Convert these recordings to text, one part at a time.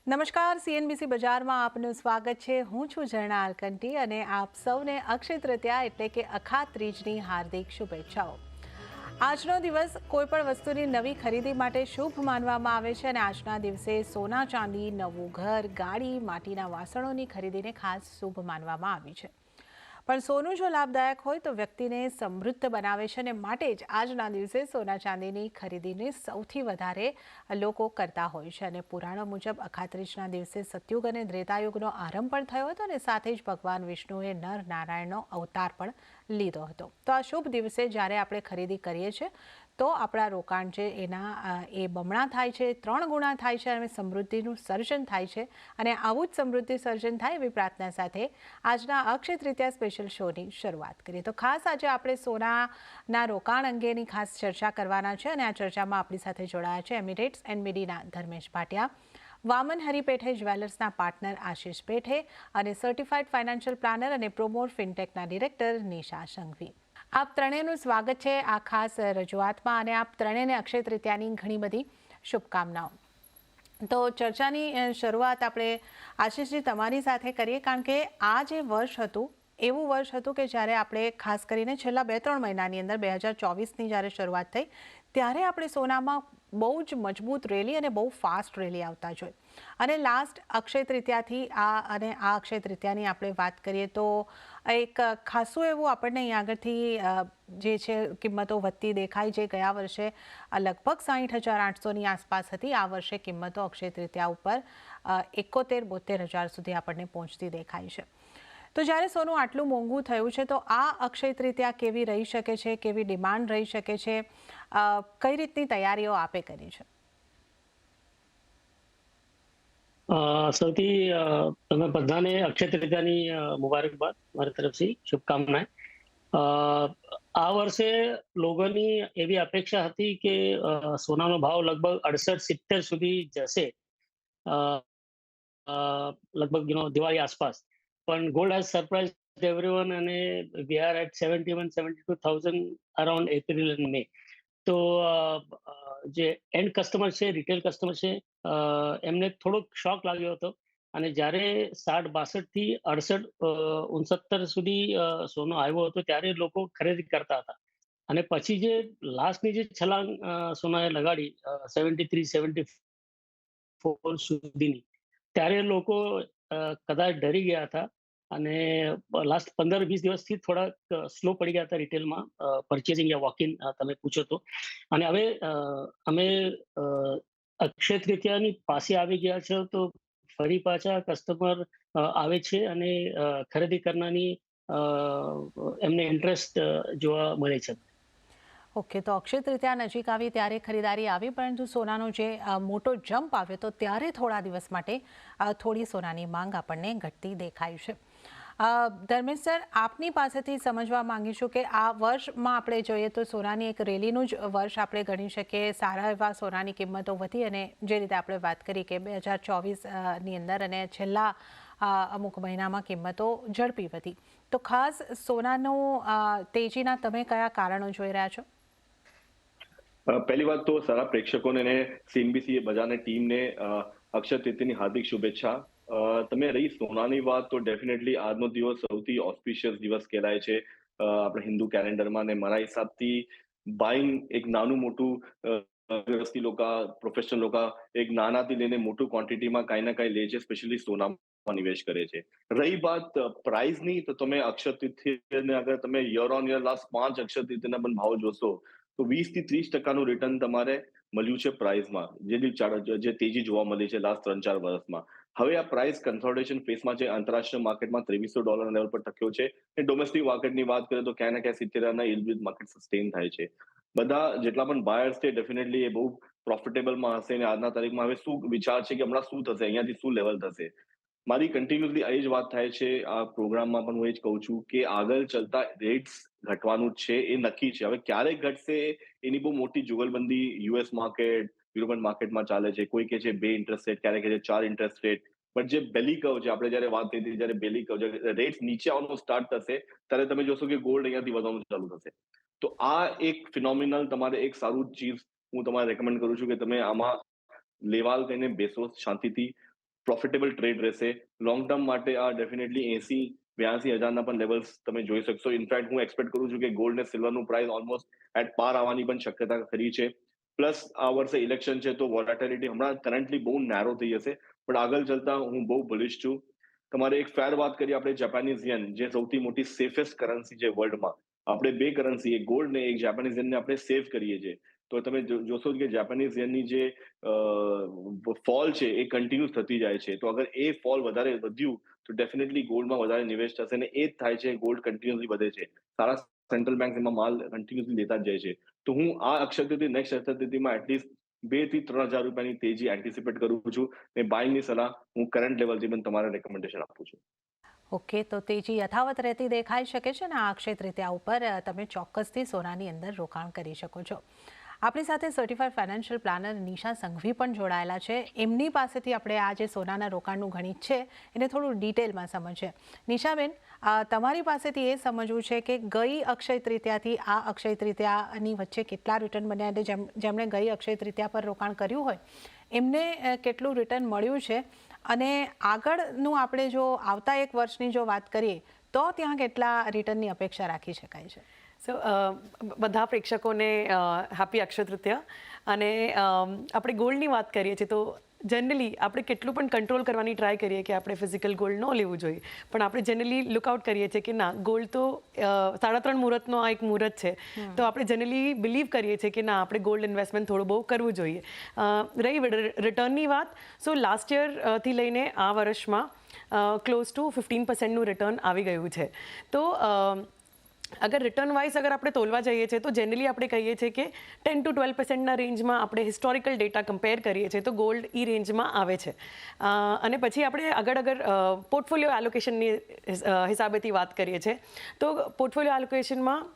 નમસ્કાર, સીએનબીસી બજારમાં આપનું સ્વાગત છે. હું છું ઝરણા આલકંટી અને આપ સૌને અક્ષય તૃતીયા એટલે કે અખાત ત્રીજની હાર્દિક શુભેચ્છાઓ. આજનો દિવસ કોઈપણ વસ્તુની નવી ખરીદી માટે શુભ માનવામાં આવે છે અને આજના દિવસે સોના ચાંદી, નવું ઘર, ગાડી, માટીના વાસણોની ખરીદીને ખાસ શુભ માનવામાં આવી છે. પણ સોનું જો લાભદાયક હોય તો વ્યક્તિને સમૃદ્ધ બનાવે છે અને માટે જ આજના દિવસે સોના ચાંદીની ખરીદીને સૌથી વધારે લોકો કરતા હોય છે. અને પુરાણો મુજબ અખાત્રીજના દિવસે સતયુગ અને ત્રેતાયુગનો આરંભ પણ થયો હતો અને સાથે જ ભગવાન વિષ્ણુએ નર નારાયણનો અવતાર પણ લીધો હતો. તો આ શુભ દિવસે જ્યારે આપણે ખરીદી કરીએ છીએ તો આપણા રોકાણ છે એ બમણા થાય છે, 3 ગુણા થાય છે અને સમૃદ્ધિનું સર્જન થાય છે. અને આવું જ સમૃદ્ધિ સર્જન થાય એવી પ્રાર્થના સાથે આજના અક્ષય તૃતીયા સ્પેશિયલ શોની શરૂઆત કરીએ. તો ખાસ આજે આપણે સોનાના રોકાણ અંગેની ખાસ ચર્ચા કરવાના છે અને આ ચર્ચામાં આપણી સાથે જોડાયા છે એમિરેટ્સ એન્ડ મીડીના ધર્મેશ ભાટિયા, વામન હરિપેઠે જ્વેલર્સના પાર્ટનર આશિષ પેઠે અને સર્ટિફાઈડ ફાઇનાન્શિયલ પ્લાનર અને પ્રોમોર ફિનટેકના ડિરેક્ટર નિશા સંઘવી. આપ ત્રણેયનું સ્વાગત છે આ ખાસ રજૂઆતમાં અને આપ ત્રણેયને અક્ષય તૃતીયાની ઘણી બધી શુભકામનાઓ. તો ચર્ચાની શરૂઆત આપણે આશિષજી તમારી સાથે કરીએ, કારણ કે આ જે વર્ષ હતું એવું વર્ષ હતું કે જ્યારે આપણે ખાસ કરીને છેલ્લા 2-3 મહિનાની અંદર 2024ની જ્યારે શરૂઆત થઈ ત્યારે આપણે સોનામાં બહુ જ મજબૂત રેલી અને બહુ ફાસ્ટ રેલી આવતા જોઈ. અને લાસ્ટ અક્ષય તૃતીયાથી આ અક્ષય તૃતીયાની આપણે વાત કરીએ તો એક ખાસું એવું આપણને અહીં આગળથી જે છે કિંમતો વધતી દેખાય. જે ગયા વર્ષે લગભગ 60,800ની આસપાસ હતી, આ વર્ષે કિંમતો અક્ષય તૃતીયા ઉપર 71-72 હજાર સુધી આપણને પહોંચતી દેખાય છે. તો જ્યારે સોનું આટલું મોંઘું થયું છે તો આ અક્ષય તૃતીયા કેવી રહી શકે છે, કેવી ડિમાન્ડ રહી શકે છે, કઈ રીતની તૈયારીઓ આપે કરી છે? સૌથી તમે બધાને અક્ષય તૃતીયાની મુબારકબાદ મારી તરફથી શુભકામનાएं. આ વર્ષે લોકોની એવી અપેક્ષા હતી કે સોનાનો ભાવ લગભગ 68-70 સુધી જશે, અ, અ, લગભગ દિવાળી આસપાસ. પણ ગોલ્ડ હેઝ સરપ્રાઇઝ એવરીવન અને we are at 71-72,000 around April and May. તો જે એન્ડ કસ્ટમર છે, રિટેલ કસ્ટમર છે, એમને થોડોક શોક લાગ્યો હતો. અને જ્યારે 60-62 થી 68-69 સુધી સોનો આવ્યો હતો ત્યારે લોકો ખરીદી કરતા હતા. અને પછી જે લાસ્ટની જે છલાંગ સોનાએ લગાડી 73-74 સુધીની, ત્યારે લોકો કદાચ ડરી ગયા હતા. અને લાસ્ટ 15-20 દિવસથી થોડાક સ્લો પડી ગયા હતા રિટેલમાં પરચેસિંગ યા વોક ઇન તમે પૂછો તો. અને હવે અમે અક્ષય તૃતીયાની પાસે આવી ગયા છે તો ફરી પાછા કસ્ટમર આવે છે અને ખરીદી કરનારની એમને ઇન્ટરેસ્ટ જોવા મળે છે. ઓકે, તો અક્ષય તૃતીયા નજીક આવી ત્યારે ખરીદારી આવી, પરંતુ સોનાનો જે મોટો જમ્પ આવ્યો તો ત્યારે થોડા દિવસ માટે થોડી સોનાની માંગ આપણને ઘટતી દેખાય છે. ધર્મેશ સર, આપની પાસેથી સમજવા માંગીશું કે આ વર્ષમાં આપણે જોઈએ તો સોનાની એક રેલીનું જ વર્ષ આપણે ગણી શકીએ. સારા એવા સોનાની કિંમતો વધી અને જે રીતે આપણે વાત કરી કે 2024ની અંદર અને છેલ્લા અમુક મહિનામાં કિંમતો ઝડપી વધી. તો ખાસ સોનાનો તેજીના તમે કયા કારણો જોઈ રહ્યા છો? પહેલી વાત તો સારા પ્રેક્ષકોને અને સીએનબીસી બજારની ટીમને અક્ષય તૃતીયાની હાર્દિક શુભેચ્છા. તમે રહી સોનાની વાત, તો ડેફિનેટલી આજનો દિવસ સૌથી ઓસ્પિશિયસ દિવસ કહેવાય છે આપણે હિન્દુ કેલેન્ડરમાં. અને મારા હિસાબથી બાઇંગ એક નાનું મોટું વ્યવસ્થિત લોકો, પ્રોફેશનલ લોકો એક નાનાથી લઈને મોટું ક્વોન્ટિટીમાં કાંઈ ના કાંઈ લે છે, સ્પેશિયલી સોનામાં નિવેશ કરે છે. રહી વાત પ્રાઇઝની, તો તમે અક્ષય તૃતીયાને અગર તમે year on year last 5 Akshaya તૃતીયાના પણ ભાવ જોશો તો 20-30% રિટર્ન તમારે મળ્યું છે પ્રાઇસમાં, જે તેજી જોવા મળી છે લાસ્ટ 3-4 વર્ષમાં. હવે આ પ્રાઇસ કન્સોલિડેશન ફેસમાં છે. આંતરરાષ્ટ્રીય માર્કેટમાં $2300 લેવલ પર ટક્યો છે. અને ડોમેસ્ટિક માર્કેટની વાત કરીએ તો ક્યાંય ને ક્યાંય 70 ઇલબિટ માર્કેટ સસ્ટેન થાય છે. બધા જેટલા પણ બાયર્સ છે ડેફિનેટલી એ બહુ પ્રોફિટેબલમાં હશે. અને આજના તારીખમાં હવે શું વિચાર છે કે હમણાં શું થશે, અહીંયાથી શું લેવલ થશે. મારી કન્ટિન્યુઅસલી એ જ વાત થાય છે આ પ્રોગ્રામમાં પણ. હું એ જ કહું છું કે આગળ ચાલતા રેટ્સ ઘટવાનું છે, એ નક્કી છે. હવે ક્યારે ઘટશે એની બહુ મોટી જુગલબંધી યુએસ માર્કેટ, યુરોપિયન માર્કેટમાં ચાલે છે. કોઈ કહે છે 2 ઇન્ટરેસ્ટ રેટ, ક્યારે કહે છે 4 ઇન્ટરેસ્ટ રેટ. બટ જે બેલી કર્વ છે, આપણે જયારે વાત કરી હતી, જયારે બેલી કર્વ, રેટ્સ નીચે આવવાનું સ્ટાર્ટ થશે ત્યારે તમે જોશો કે ગોલ્ડ અહીંયાથી વધવાનું ચાલુ થશે. તો આ એક ફિનોમિનલ, તમારે એક સારું ચીજ હું તમારે રેકમેન્ડ કરું છું કે તમે આમાં લેવાલ કરીને બેસો શાંતિથી. પ્રોફિટેબલ ટ્રેડ રહેશે. લોંગ ટર્મ માટે આ ડેફિનેટલી 80-82 હજારના પણ લેવલ્સ તમે જોઈ શકશો. ઇનફેક્ટ હું એક્સપેક્ટ કરું છું કે ગોલ્ડ ને સિલ્વરનું પ્રાઇસ ઓલમોસ્ટ એટ પાર આવવાની પણ શક્યતા ખરી છે. પ્લસ આ વર્ષે ઇલેક્શન છે તો વોલેટિલિટી હમણાં કરન્ટલી બહુ નેરો થઈ જશે, પણ આગળ ચાલતા હું બહુ બુલિશ છું. તમારે એક ફેર વાત કરીએ આપણે જાપાનીઝ યેન, જે સૌથી મોટી સેફેસ્ટ કરન્સી છે વર્લ્ડમાં. આપણે બે કરન્સી, એક ગોલ્ડ ને એક જાપાનીઝ યેનને આપણે સેવ કરીએ છીએ. તો તમે જોશો કે જાપાનીઝ યેનની જે ફોલ છે એ કન્ટિન્યુઅસ થતી જાય છે. તો અગર એ ફોલ વધારે વધ્યું તો ડેફિનેટલી ગોલ્ડમાં વધારે નિવેશ થશે, અને એ જ થાય છે, ગોલ્ડ કન્ટિન્યુઅસલી વધે છે. સારા સેન્ટ્રલ બેંક એમાં માલ કન્ટિન્યુઅસલી લેતા જ જાય છે. તો હું આ અક્ષય તૃતીય નેક્સ્ટ અક્ષય તૃતીયમાં એટલીસ્ટ 2 થી 3 હજાર રૂપિયાની તેજી એન્ટિસિપેટ કરું છું. ને બાઇંગની સલાહ હું કરંટ લેવલથી પણ તમારે રેકમેન્ડેશન આપું છું. ઓકે, તો તેજી યથાવત રહેતી દેખાઈ શકે છે ને આ અક્ષય તૃતીયા ઉપર તમે ચોક્કસથી સોનાની અંદર રોકાણ કરી શકો છો. આપણી સાથે certified financial planner Nisha Sanghvi પણ જોડાયેલા છે. એમની પાસેથી આપણે આ જે સોનાના રોકાણનું ગણિત છે એને થોડું ડિટેલમાં સમજીએ. નિશાબેન, તમારી પાસેથી એ સમજવું છે કે ગઈ અક્ષય તૃતીયાથી આ અક્ષય તૃતીયાની વચ્ચે કેટલા રિટર્ન બન્યા, એટલે જેમણે ગઈ અક્ષય તૃતીયા પર રોકાણ કર્યું હોય એમને કેટલું રિટર્ન મળ્યું છે, અને આગળનું આપણે જો આવતા એક વર્ષની જો વાત કરીએ તો ત્યાં કેટલા રિટર્નની અપેક્ષા રાખી શકાય છે? સો બધા પ્રેક્ષકોને હેપી અક્ષય તૃતીયા. અને આપણે ગોલ્ડની વાત કરીએ છીએ તો જનરલી આપણે કેટલું પણ કંટ્રોલ કરવાની ટ્રાય કરીએ કે આપણે ફિઝિકલ ગોલ્ડ ન લેવું જોઈએ, પણ આપણે જનરલી લુકઆઉટ કરીએ છીએ કે ના, ગોલ્ડ તો 3.5 મુહૂર્તનો આ એક મુહૂર્ત છે. તો આપણે જનરલી બિલીવ કરીએ છીએ કે ના, આપણે ગોલ્ડ ઇન્વેસ્ટમેન્ટ થોડું બહુ કરવું જોઈએ. રહી રિટર્નની વાત, સો લાસ્ટ યરથી લઈને આ વર્ષમાં ક્લોઝ ટુ 15% રિટર્ન આવી ગયું છે. તો અગર રિટર્ન વાઇઝ અગર આપણે તોલવા જઈએ છીએ તો જનરલી આપણે કહીએ છીએ કે 10-12%ના રેન્જમાં આપણે હિસ્ટોરિકલ ડેટા કમ્પેર કરીએ છીએ તો ગોલ્ડ એ રેન્જમાં આવે છે. અને પછી આપણે અગર પોર્ટફોલિયો એલોકેશનની હિસાબેથી વાત કરીએ છીએ તો પોર્ટફોલિયો એલોકેશનમાં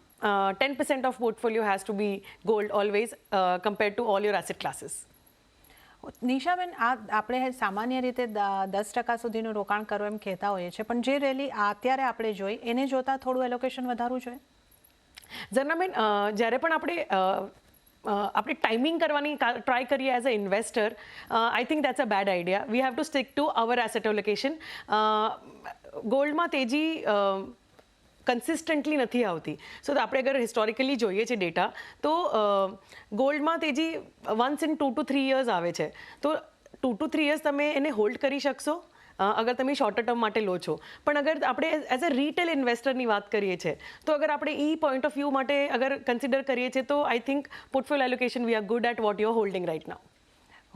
10% of portfolio has to be gold always compare to all your asset classes. નિશાબેન, આ આપણે સામાન્ય રીતે 10% સુધીનું રોકાણ કરવું એમ કહેતા હોઈએ છીએ, પણ જે રેલી અત્યારે આપણે જોઈ એને જોતાં થોડું એલોકેશન વધારવું જોઈએ? ઝરનાબેન, જ્યારે પણ આપણે ટાઈમિંગ કરવાની ટ્રાય કરીએ as a investor, I think that's a bad idea. We have to stick to our asset allocation. ગોલ્ડમાં તેજી કન્સિસ્ટન્ટલી નથી આવતી. સો આપણે અગર હિસ્ટોરિકલી જોઈએ છે ડેટા તો ગોલ્ડમાં તેજી વન્સ ઇન 2 to 3 years આવે છે. તો 2 to 3 years તમે એને હોલ્ડ કરી શકશો અગર તમે શોર્ટર ટર્મ માટે લો છો. પણ અગર આપણે એઝ અ રિટેલ ઇન્વેસ્ટરની વાત કરીએ છીએ તો અગર આપણે એ પોઈન્ટ ઓફ વ્યૂ માટે અગર કન્સિડર કરીએ છીએ તો I think portfolio allocation we are good at what you are holding right now.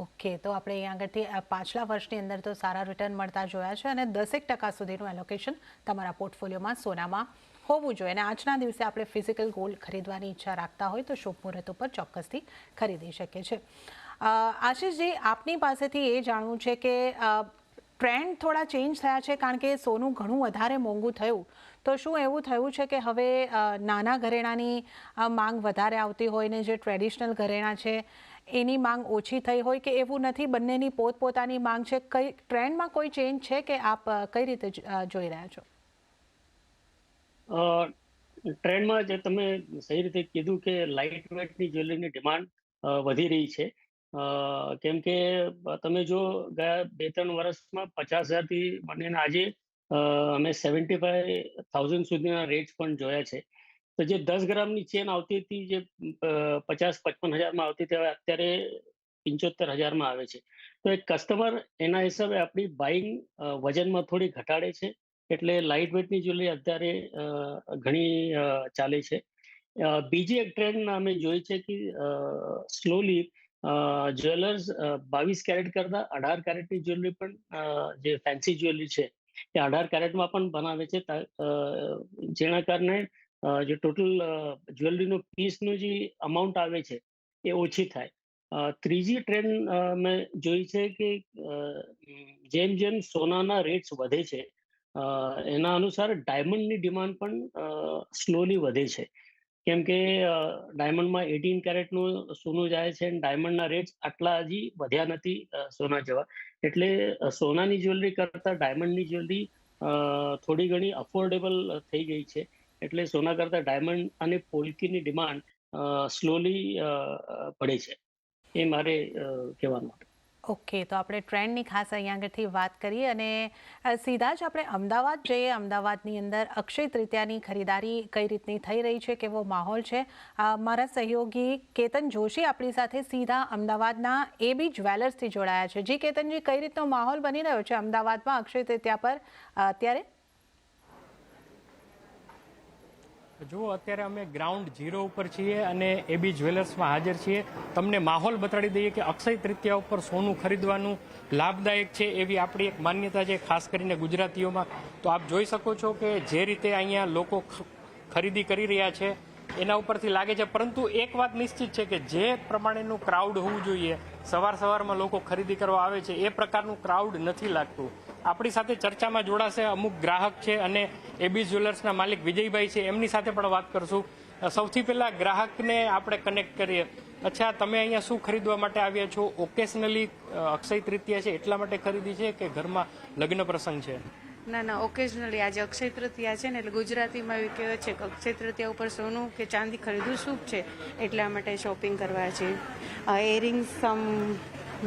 Okay, તો આપણે અહીં આગળથી પાછલા વર્ષની અંદર તો સારા રિટર્ન મળતા જોયા છે, અને 10% સુધીનું એલોકેશન તમારા પોર્ટફોલિયોમાં સોનામાં હોવું જોઈએ. અને આજના દિવસે આપણે ફિઝિકલ ગોલ્ડ ખરીદવાની ઈચ્છા રાખતા હોય તો શુભ મુહૂર્ત ઉપર ચોક્કસથી ખરીદી શકીએ છીએ. આશીષજી, આપની પાસેથી એ જાણવું છે કે ટ્રેન્ડ થોડા ચેન્જ થયા છે, કારણ કે સોનું ઘણું વધારે મોંઘું થયું. તો શું એવું થયું છે કે હવે નાના ઘરેણાની માંગ વધારે આવતી હોય ને જે ટ્રેડિશનલ ઘરેણા છે એની માંગ ઓછી થઈ હોય, કે એવું નથી, બંનેની પોતપોતાની માંગ છે? કઈ ટ્રેન્ડમાં કોઈ ચેન્જ છે કે આપ કઈ રીતે જોઈ રહ્યા છો? ટ્રેન્ડમાં જે તમે સહી રીતે કીધું કે લાઇટ વેટની જ્વેલરીની ડિમાન્ડ વધી રહી છે. કેમ કે તમે જો ગયા 2-3 વર્ષમાં 50,000થી માંડીને આજે અમે 75,000 સુધીના રેટ્સ પણ જોયા છે. તો જે 10 ગ્રામની ચેન આવતી હતી, જે 50-55 હજારમાં આવતી હતી, હવે અત્યારે 75,000માં આવે છે. તો એક કસ્ટમર એના હિસાબે આપણી બાઇંગ વજનમાં થોડી ઘટાડે છે. એટલે લાઇટ વેટની જ્વેલરી અત્યારે ઘણી ચાલે છે. બીજી એક ટ્રેન્ડ અમે જોઈ છે કે સ્લોલી જ્વેલર્સ 22 કેરેટ કરતા 18 કેરેટની જ્વેલરી પણ, જે ફેન્સી જ્વેલરી છે એ 18 કેરેટમાં પણ બનાવે છે, જેના કારણે જે ટોટલ જ્વેલરીનો પીસનું જે અમાઉન્ટ આવે છે એ ઓછી થાય. ત્રીજી ટ્રેન્ડ મેં જોઈ છે કે જેમ જેમ સોનાના રેટ્સ વધે છે એના અનુસાર ડાયમંડની ડિમાન્ડ પણ સ્લોલી વધે છે. કેમ કે ડાયમંડમાં 18 કેરેટનું સોનું જાય છે અને ડાયમંડના રેટ્સ આટલા હજી વધ્યા નથી સોના જેવા. એટલે સોનાની જ્વેલરી કરતાં ડાયમંડની જ્વેલરી થોડી ઘણી અફોર્ડેબલ થઈ ગઈ છે. એટલે સોના કરતાં ડાયમંડ અને પોલ્કીની ડિમાન્ડ સ્લોલી પડે છે. એ મારે કહેવાનું હતું. ઓકે, તો આપણે ટ્રેન્ડની ખાસ અહીંયા આગળથી વાત કરીએ અને સીધા જ આપણે અમદાવાદ જઈએ. અમદાવાદની અંદર અક્ષય તૃતીયાની ખરીદારી કઈ રીતની થઈ રહી છે, કેવો માહોલ છે? મારા સહયોગી કેતન જોશી આપણી સાથે સીધા અમદાવાદના એબી જ્વેલર્સથી જોડાયા છે. જી કેતનજી, કઈ રીતનો માહોલ બની રહ્યો છે અમદાવાદમાં અક્ષય તૃતીયા પર અત્યારે? જુઓ, અત્યારે અમે ગ્રાઉન્ડ 0 ઉપર છીએ અને એબી જ્વેલર્સમાં હાજર છીએ. તમને માહોલ બતાડી દઈએ કે અક્ષય તૃતીયા ઉપર સોનું ખરીદવાનું લાભદાયક છે એવી આપણી એક માન્યતા છે, ખાસ કરીને ગુજરાતીઓમાં. તો આપ જોઈ શકો છો કે જે રીતે અહીંયા લોકો ખરીદી કરી રહ્યા છે એના ઉપરથી લાગે છે. પરંતુ એક વાત નિશ્ચિત છે કે જે પ્રમાણેનું ક્રાઉડ હોવું જોઈએ, સવારમાં લોકો ખરીદી કરવા આવે છે, એ પ્રકારનું ક્રાઉડ નથી લાગતું. આપણી સાથે ચર્ચામાં જોડાશે અમુક ગ્રાહક છે અને એબી જ્વેલર્સના માલિક વિજયભાઈ છે, એમની સાથે પણ વાત કરશું. સૌથી પહેલા ગ્રાહકને આપણે કનેક્ટ કરીએ. અચ્છા, તમે અહીંયા શું ખરીદવા માટે આવ્યા છો? ઓકેશનલી અક્ષય તૃતીયા છે એટલા માટે ખરીદી છે કે ઘરમાં લગ્ન પ્રસંગ છે? ના, ઓકેઝનલી આજે અક્ષય તૃતીયા છે ને, એટલે ગુજરાતીમાં એવું કહેવાય છે કે અક્ષય તૃતીયા ઉપર સોનું કે ચાંદી ખરીદવું શુભ છે, એટલા માટે શોપિંગ કરવા છે. એરિંગ્સ, સમ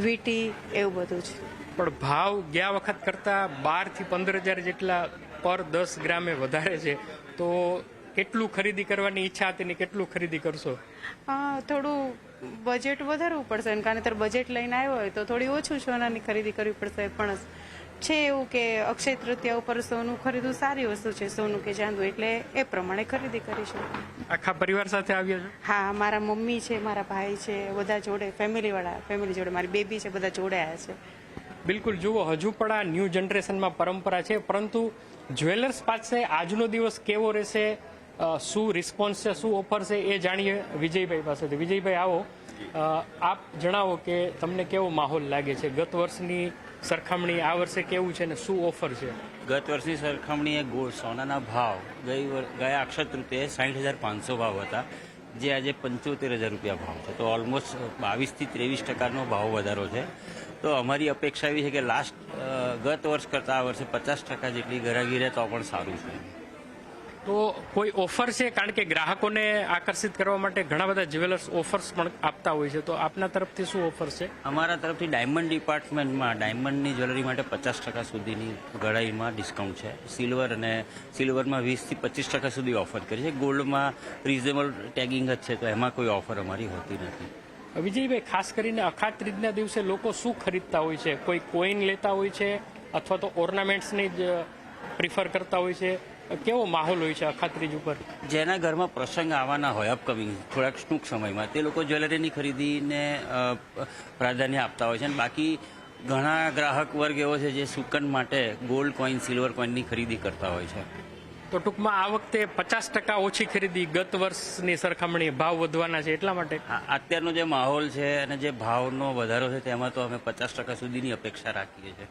વીટી, એવું બધું છે. પણ ભાવ ગયા વખત કરતાં 12,000 થી 15,000 જેટલા પર 10 ગ્રામે વધારે છે. તો કેટલું ખરીદી કરવાની ઈચ્છા હતી ને કેટલું ખરીદી કરશો? થોડું બજેટ વધારવું પડશે, કારણ કે બજેટ લઈને આવ્યો હોય તો થોડી ઓછું સોનાની ખરીદી કરવી પડશે. પણ છે એવું કે અક્ષય તૃતીયા ઉપર સોનું ખરીદવું સારી વસ્તુ છે, સોનું કે ચાંદુ, એટલે એ પ્રમાણે ખરીદી કરીશું. આખા પરિવાર સાથે આવ્યા છો? હા, મારા મમ્મી છે, મારા ભાઈ છે, બધા જોડે, ફેમિલી જોડે, મારી બેબી છે, બધા જોડે આવ્યા છે. બિલકુલ. જુઓ, હજુ પણ આ ન્યૂ જનરેશનમાં પરંપરા છે, પરંતુ જ્વેલર્સ પાસે આજનો દિવસ કેવો રહેશે, શું રિસ્પોન્સ છે, શું ઓફર છે, એ જાણીએ વિજયભાઈ પાસેથી. વિજયભાઈ, આવો, આપ જણાવો કે તમને કેવો માહોલ લાગે છે? ગત વર્ષની સરખામણી આ વર્ષે કેવું છે ને શું ઓફર છે? ગત વર્ષની સરખામણીએ સોનાના ભાવ ગયા અક્ષય તૃતીયે 60,500 ભાવ હતા, જે આજે 75,000 રૂપિયા ભાવ છે. તો ઓલમોસ્ટ 22 થી 23% ભાવ વધારો છે. તો અમારી અપેક્ષા એવી છે કે ગત વર્ષ કરતાં આ વર્ષે 50% જેટલી ગરાગી રહે તો પણ સારું છે. તો કોઈ ઓફર છે? કારણ કે ગ્રાહકોને આકર્ષિત કરવા માટે ઘણા બધા જ્વેલર્સ ઓફર્સ પણ આપતા હોય છે, તો આપના તરફથી શું ઓફર છે? અમારા તરફથી ડાયમંડ ડિપાર્ટમેન્ટમાં ડાયમંડની જ્વેલરી માટે 50% સુધીની ગળાઈમાં ડિસ્કાઉન્ટ છે. સિલ્વરમાં 20 થી 25% સુધી ઓફર કરી છે. ગોલ્ડમાં રિઝનેબલ ટેગિંગ જ છે, તો એમાં કોઈ ઓફર અમારી હોતી નથી. વિજયભાઈ, ખાસ કરીને અખાત ત્રીજના દિવસે લોકો શું ખરીદતા હોય છે? કોઈ કોઈન લેતા હોય છે અથવા તો ઓર્નામેન્ટ્સની જ પ્રિફર કરતા હોય છે? કેવો માહોલ હોય છે અખાત ત્રીજ ઉપર? જેના ઘરમાં પ્રસંગ આવવાના હોય અપકમિંગ થોડાક ટૂંક સમયમાં, તે લોકો જ્વેલરીની ખરીદીને પ્રાધાન્ય આપતા હોય છે. અને બાકી ઘણા ગ્રાહક વર્ગ એવો છે જે સુકન માટે ગોલ્ડ કોઈન, સિલ્વર કોઈનની ખરીદી કરતા હોય છે. તો ટૂંકમાં આ વખતે 50% ઓછી ખરીદી ગત વર્ષની સરખામણી, ભાવ વધવાના છે એટલા માટે? અત્યારનો જે માહોલ છે અને જે ભાવનો વધારો છે તેમાં તો અમે 50% સુધીની અપેક્ષા રાખીએ છીએ.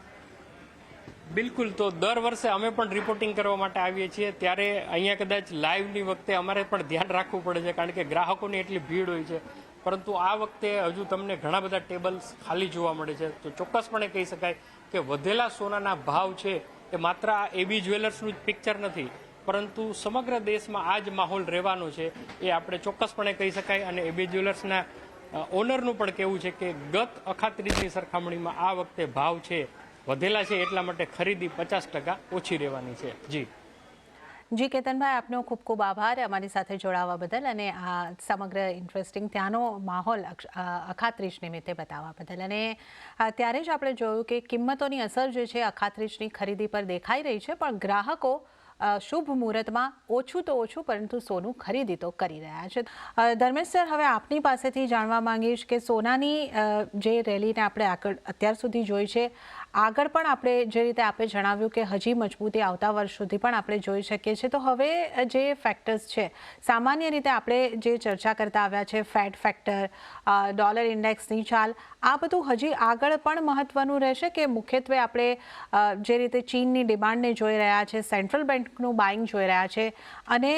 બિલકુલ. તો દર વર્ષે અમે પણ રિપોર્ટિંગ કરવા માટે આવીએ છીએ, ત્યારે અહીંયા કદાચ લાઈવની વખતે અમારે પણ ધ્યાન રાખવું પડે છે, કારણ કે ગ્રાહકોની એટલી ભીડ હોય છે. પરંતુ આ વખતે હજુ તમને ઘણા બધા ટેબલ્સ ખાલી જોવા મળે છે. તો ચોક્કસપણે કહી શકાય કે વધેલા સોનાના ભાવ છે એ માત્ર આ એબી જ્વેલર્સનું જ પિક્ચર નથી, પરંતુ સમગ્ર દેશમાં આ જ માહોલ રહેવાનો છે એ આપણે ચોક્કસપણે કહી શકાય. અને એબી જ્વેલર્સના ઓનરનું પણ કહેવું છે કે ગત અખાત ત્રીજની સરખામણીમાં આ વખતે ભાવ છે વધેલા છે, એટલા માટે ખરીદી 50% ઓછી રહેવાની છે. જી કેતનભાઈ, આપનો ખૂબ ખૂબ આભાર અમારી સાથે જોડાવા બદલ અને આ સમગ્ર ઇન્ટરેસ્ટિંગ ત્યાંનો માહોલ અખાત ત્રીજ નિમિત્તે બતાવવા બદલ. અને ત્યારે જ આપણે જોયું કે કિંમતોની અસર જે છે અખાત ત્રીજની ખરીદી પર દેખાઈ રહી છે, પણ ગ્રાહકો શુભ મુહૂર્તમાં ઓછું તો ઓછું પરંતુ સોનું ખરીદી તો કરી રહ્યા છે. ધર્મેશ સર, હવે આપની પાસેથી જાણવા માંગીશ કે સોનાની જે રેલીને આપણે આગળ અત્યાર સુધી જોઈ છે, આગળ પણ આપણે જે રીતે આપે જણાવ્યું કે હજી મજબૂતી આવતા વર્ષ સુધી પણ આપણે જોઈ શકીએ છીએ. તો હવે જે ફેક્ટર્સ છે, સામાન્ય રીતે આપણે જે ચર્ચા કરતા આવ્યા છે, ફેડ ફેક્ટર, ડોલર ઇન્ડેક્સની ચાલ, આ બધું હજી આગળ પણ મહત્વનું રહેશે કે મુખ્યત્વે આપણે જે રીતે ચીનની ડિમાન્ડને જોઈ રહ્યા છે, સેન્ટ્રલ બેંકનું બાઇંગ જોઈ રહ્યા છે, અને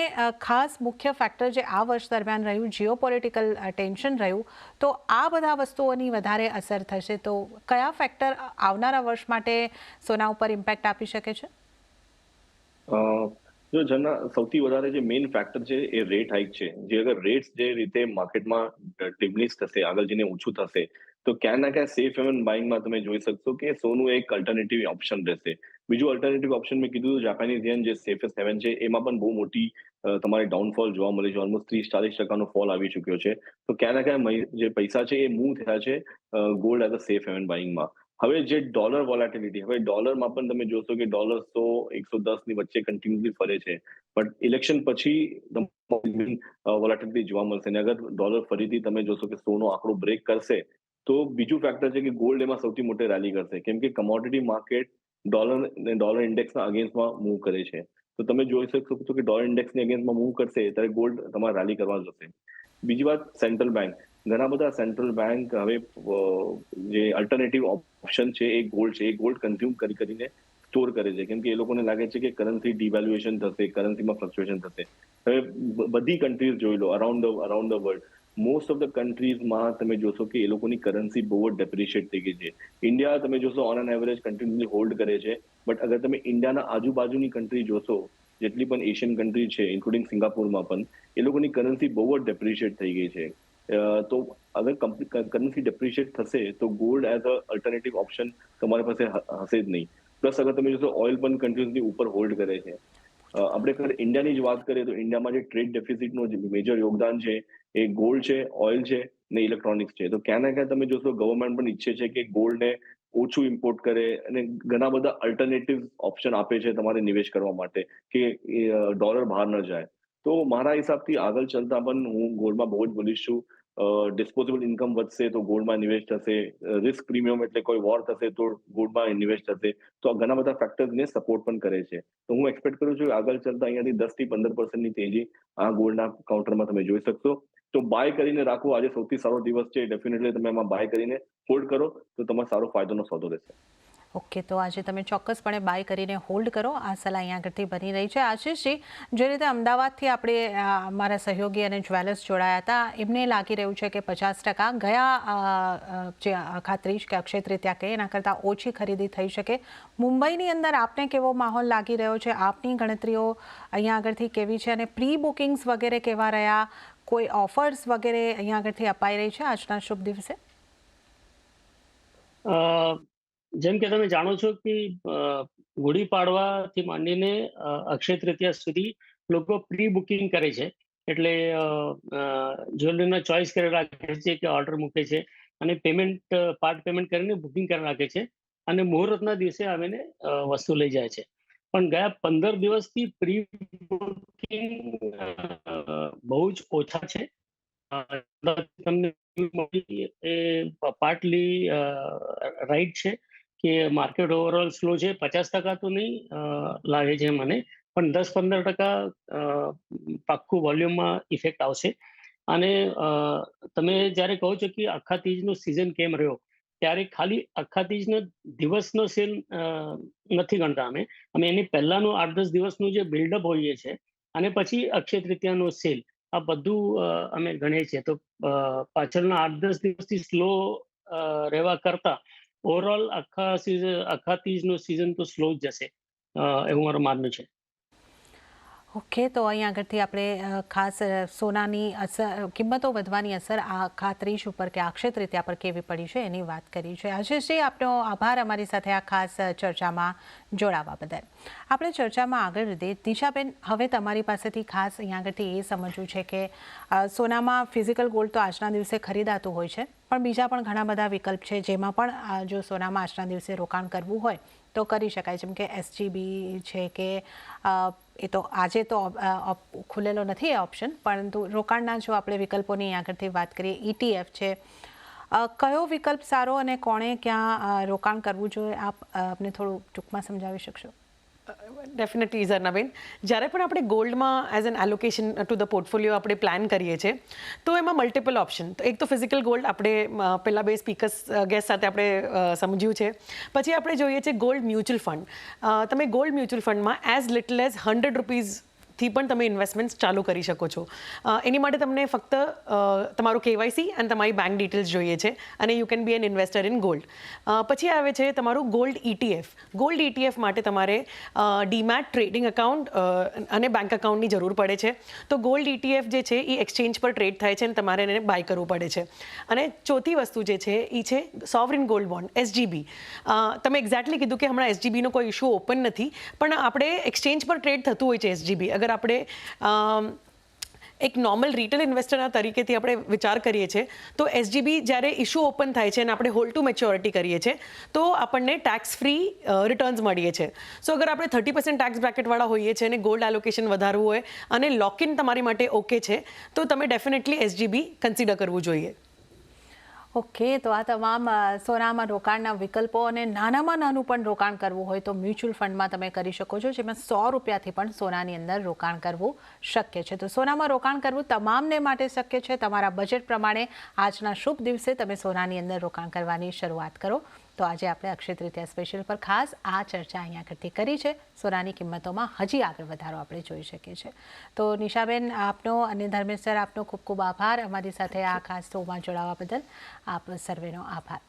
ખાસ મુખ્ય ફેક્ટર જે આ વર્ષ દરમિયાન રહ્યું, જીઓપોલિટિકલ ટેન્શન રહ્યું, તો આ બધા વસ્તુઓની વધારે અસર થશે. તો કયા ફેક્ટર આવનારા વર્ષ માટે સોના ઉપર ઇમ્પેક્ટ આપી શકે છે? જો જના સૌથી વધારે જે મેઇન ફેક્ટર છે એ રેટ હાઇક છે. જે અગર રેટ્સ જે રીતે માર્કેટમાં ડિમિનિશ થશે, આગળ જઈને ઓછું થશે, તો ક્યાં ના ક્યાં સેફ હેવન બાઇંગમાં તમે જોઈ શકશો કે સોનું એક અલ્ટરનેટિવ ઓપ્શન રહેશે. બીજું અલ્ટરનેટિવ ઓપ્શન મેં કીધું જાપાનીઝ યેન જે સેફેસ્ટ હેવન છે એમાં પણ બહુ મોટી તમારે ડાઉનફોલ જોવા મળે છે. ઓલમોસ્ટ 30-40% ફોલ આવી ચુક્યો છે. તો ક્યાં ના ક્યાં જે પૈસા છે એ મૂવ થયા છે gold as a safe haven બાઇંગમાં. હવે જે ડોલર વોલેટિલિટી, હવે ડોલરમાં પણ તમે જોશો કે ડોલર 100-110 ની વચ્ચે કન્ટિન્યુઅસલી ફરે છે. બટ ઇલેક્શન પછી વોલેટિલિટી જોવા મળશે અને અગર ડોલર ફરીથી તમે જોશો કે સોનો આંકડો બ્રેક કરશે, તો બીજું ફેક્ટર છે કે ગોલ્ડ એમાં સૌથી મોટી રેલી કરશે, કેમ કે કમોડિટી માર્કેટ ડોલર ઇન્ડેક્સના અગેન્સ્ટમાં મૂવ કરે છે. તો તમે જોઈ શકશો કે ડોલર ઇન્ડેક્સની અગેન્સ્ટમાં મૂવ કરશે ત્યારે ગોલ્ડ તમારે રેલી કરવા જશે. બીજી વાત, સેન્ટ્રલ બેંક, ઘણા બધા સેન્ટ્રલ બેંક હવે જે અલ્ટરનેટિવ ઓપ્શન છે એ ગોલ્ડ છે, એ ગોલ્ડ કન્ઝ્યુમ કરીને સ્ટોર કરે છે, કેમ કે એ લોકોને લાગે છે કે કરન્સી ડિવેલ્યુએશન થશે, કરન્સીમાં ફ્લક્ચ્યુએશન થશે. હવે બધી કન્ટ્રીઝ જોઈ લો around the world, most of the કન્ટ્રીઝમાં તમે જોશો કે એ લોકોની કરન્સી બહુ જ ડેપ્રિશિએટ થઈ ગઈ છે. ઇન્ડિયા તમે જોશો on an average continuously hold કરે છે, બટ અગર તમે ઇન્ડિયાના આજુબાજુની કન્ટ્રી જોશો, જેટલી પણ એશિયન કન્ટ્રી છે ઇન્ક્લુડિંગ સિંગાપુરમાં પણ, એ લોકોની કરન્સી બહુ જ ડેપ્રિશિએટ થઈ ગઈ છે. તો અગર કરન્સી ડેપ્રિશિએટ થશે તો ગોલ્ડ એઝ અ અલ્ટરનેટિવ ઓપ્શન તમારી પાસે હશે જ નહીં. પ્લસ અગર તમે જોશો ઓઇલ પણ કન્ટિન્યુઅસલી ઉપર હોલ્ડ કરે છે. આપણે ઇન્ડિયાની જ વાત કરીએ તો ઇન્ડિયામાં જે ટ્રેડ ડેફિસિટનું જે મેજર યોગદાન છે એ ગોલ્ડ છે, ઓઇલ છે ને ઇલેક્ટ્રોનિક્સ છે. તો ક્યાં ના ક્યાં તમે જોશો ગવર્મેન્ટ પણ ઈચ્છે છે કે ગોલ્ડને ઓછું ઇમ્પોર્ટ કરે અને ઘણા બધા અલ્ટરનેટિવ ઓપ્શન આપે છે તમારે નિવેશ કરવા માટે કે ડોલર બહાર ન જાય. તો મારા હિસાબથી આગળ ચાલતા પણ હું ગોલ્ડમાં બહુ જ બોલીશ છું. ડિસ્પોઝેબલ ઇન્કમ વધશે તો ગોલ્ડમાં નિવેશ થશે, રિસ્ક પ્રીમિયમ એટલે કોઈ વોર થશે તો ગોલ્ડમાં નિવેશ થશે. તો ઘણા બધા ફેક્ટર્સને સપોર્ટ પણ કરે છે. તો હું એક્સપેક્ટ કરું છું કે આગળ ચાલતા અહીંયાથી 10-15% તેજી આ ગોલ્ડના કાઉન્ટરમાં તમે જોઈ શકશો. તો બાય કરીને રાખો, આજે સૌથી સારો દિવસ છે, ડેફિનેટલી તમે એમાં બાય કરીને હોલ્ડ કરો તો તમારો સારો ફાયદોનો સોદો રહેશે. ઓકે, તો આજે તમે ચોક્કસપણે બાય કરીને હોલ્ડ કરો, આ સલાહ અહીંયા આગળથી બની રહી છે. આશીષજી, જે રીતે અમદાવાદથી આપણે અમારા સહયોગી અને જ્વેલર્સ જોડાયા હતા, એમને લાગી રહ્યું છે કે 50% ગયા જે અખાત્રીજ કે અક્ષય તૃતીયા કહે એના કરતાં ઓછી ખરીદી થઈ શકે. મુંબઈની અંદર આપને કેવો માહોલ લાગી રહ્યો છે? આપની ગણતરીઓ અહીંયા આગળથી કેવી છે અને પ્રી બુકિંગ્સ વગેરે કેવા રહ્યા? કોઈ ઓફર્સ વગેરે અહીંયા આગળથી અપાઈ રહી છે આજના શુભ દિવસે? જેમ કે તમે જાણો છો કે ગુડી પાડવાથી માંડીને અક્ષય તૃતીયા સુધી લોકો પ્રી બુકિંગ કરે છે. એટલે જ્વેલરીના ચોઇસ કરી રાખે છે કે ઓર્ડર મૂકે છે અને પાર્ટ પેમેન્ટ કરીને બુકિંગ કરી રાખે છે અને મુહૂર્તના દિવસે આવીને વસ્તુ લઈ જાય છે. પણ ગયા 15 દિવસથી પ્રી બુકિંગ બહુ જ ઓછા છે. તમને પાર્ટલી રાઈટ છે કે માર્કેટ ઓવરઓલ સ્લો છે. 50% તો નહીં લાગે છે મને, પણ 10-15% પાક્કું વોલ્યુમમાં ઇફેક્ટ આવશે. અને તમે જ્યારે કહો છો કે આખા તીજનો સિઝન કેમ રહ્યો, ત્યારે ખાલી આખા તીજનો દિવસનો સેલ નથી ગણતા અમે એની પહેલાનો 8-10 દિવસનું જે બિલ્ડઅપ હોઈએ છે અને પછી અક્ષય તૃતીયાનો સેલ, આ બધું અમે ગણીએ છીએ. તો પાછળના 8-10 દિવસથી સ્લો રહેવા કરતા ઓવરઓલ આખા તીજનો સિઝન તો સ્લો જ જશે એવું મારું માનવું છે. ઓકે, તો અહીં આગળથી આપણે ખાસ સોનાની અસર, કિંમતો વધવાની અસર આખા ત્રીજ ઉપર કે અક્ષય તૃતીયા પર કેવી પડી છે એની વાત કરી છે. આશીષજી, આપનો આભાર અમારી સાથે આ ખાસ ચર્ચામાં જોડાવા બદલ. આપણે ચર્ચામાં આગળ વધીએ. દિશાબેન, હવે તમારી પાસેથી ખાસ અહીં આગળથી એ સમજવું છે કે સોનામાં ફિઝિકલ ગોલ્ડ તો આજના દિવસે ખરીદાતું હોય છે, પણ બીજા પણ ઘણા બધા વિકલ્પ છે જેમાં પણ જો સોનામાં આજના દિવસે રોકાણ કરવું હોય તો કરી શકાય. જેમ કે SGB છે કે એ તો આજે તો ખુલેલો નથી એ ઓપ્શન, પરંતુ રોકાણના જો આપણે વિકલ્પોની આગળથી વાત કરીએ, ETF છે, કયો વિકલ્પ સારો અને કોણે ક્યાં રોકાણ કરવું જોઈએ, આપ આપને થોડું ટૂંકમાં સમજાવી શકશો? ડેફિનેટલી ઝરનાબેન, જ્યારે પણ આપણે ગોલ્ડમાં as an allocation to the portfolio આપણે પ્લાન કરીએ છીએ તો એમાં મલ્ટિપલ ઓપ્શન, તો એક તો ફિઝિકલ ગોલ્ડ આપણે પહેલાં 2 સ્પીકર્સ ગેસ્ટ સાથે આપણે સમજ્યું છે. પછી આપણે જોઈએ છે ગોલ્ડ મ્યુચ્યુઅલ ફંડ. તમે ગોલ્ડ મ્યુચ્યુઅલ ફંડમાં એઝ લિટલ એઝ ₹100 થી પણ તમે ઇન્વેસ્ટમેન્ટ્સ ચાલુ કરી શકો છો. એની માટે તમને ફક્ત તમારું KYC અને તમારી બેંક ડિટેલ્સ જોઈએ છે અને you can be an investor in gold. પછી આવે છે તમારું ગોલ્ડ ETF. ગોલ્ડ ETF માટે તમારે ડીમેટ ટ્રેડિંગ એકાઉન્ટ અને બેંક એકાઉન્ટની જરૂર પડે છે. તો ગોલ્ડ ETF જે છે એ એક્સચેન્જ પર ટ્રેડ થાય છે અને તમારે એને બાય કરવું પડે છે. અને ચોથી વસ્તુ જે છે એ છે સોવરિન ગોલ્ડ બોન્ડ SGB. તમે એક્ઝેક્ટલી કીધું કે હમણાં SGBનો કોઈ ઇશ્યુ ઓપન નથી, પણ આપણે એક્સચેન્જ પર ટ્રેડ થતું હોય છે SGB. અગર આપણે એક નોર્મલ રિટેલ ઇન્વેસ્ટરના તરીકેથી આપણે વિચાર કરીએ છીએ તો SGB જ્યારે ઇશ્યુ ઓપન થાય છે અને આપણે હોલ્ડ ટુ મેચ્યોરિટી કરીએ છીએ તો આપણને ટેક્સ ફ્રી રિટર્ન્સ મળીએ છીએ. સો અગર આપણે 30% ટેક્સ બ્રેકેટવાળા હોઈએ છીએ અને ગોલ્ડ એલોકેશન વધારવું હોય અને લોક ઇન તમારી માટે ઓકે છે તો તમે ડેફિનેટલી SGB કન્સિડર કરવું જોઈએ. ઓકે, તો આ તમામ સોનામાં રોકાણના વિકલ્પો અને નાનામાં નાનું પણ રોકાણ કરવું હોય તો મ્યુચ્યુઅલ ફંડમાં તમે કરી શકો છો, જેમાં 100 રૂપિયાથી પણ સોનાની અંદર રોકાણ કરવું શક્ય છે. તો સોનામાં રોકાણ કરવું તમામને માટે શક્ય છે. તમારા બજેટ પ્રમાણે આજના શુભ દિવસે તમે સોનાની અંદર રોકાણ કરવાની શરૂઆત કરો. તો આજે આપણે અક્ષય તૃતીયા સ્પેશિયલ પર ખાસ આ ચર્ચા અહીંયા કરતી કરી છે. સોનાની કિંમતોમાં હજી આગળ વધારો આપણે જોઈ શકીએ છીએ. તો નિશાબેન આપનો અને ધર્મેશ સર આપનો ખૂબ ખૂબ આભાર. અમારી સાથે આ ખાસ શોમાં જોડાવા બદલ આપ સર્વેનો આભાર.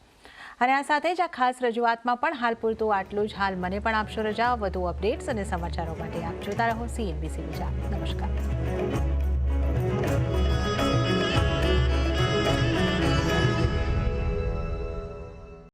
અને આ સાથે જ આ ખાસ રજૂઆતમાં પણ હાલ પૂરતું આટલું જ. હાલ મને પણ આપશો રજા. વધુ અપડેટ્સ અને સમાચારો માટે આપ જોતા રહો CNBC ગુજરાત. નમસ્કાર.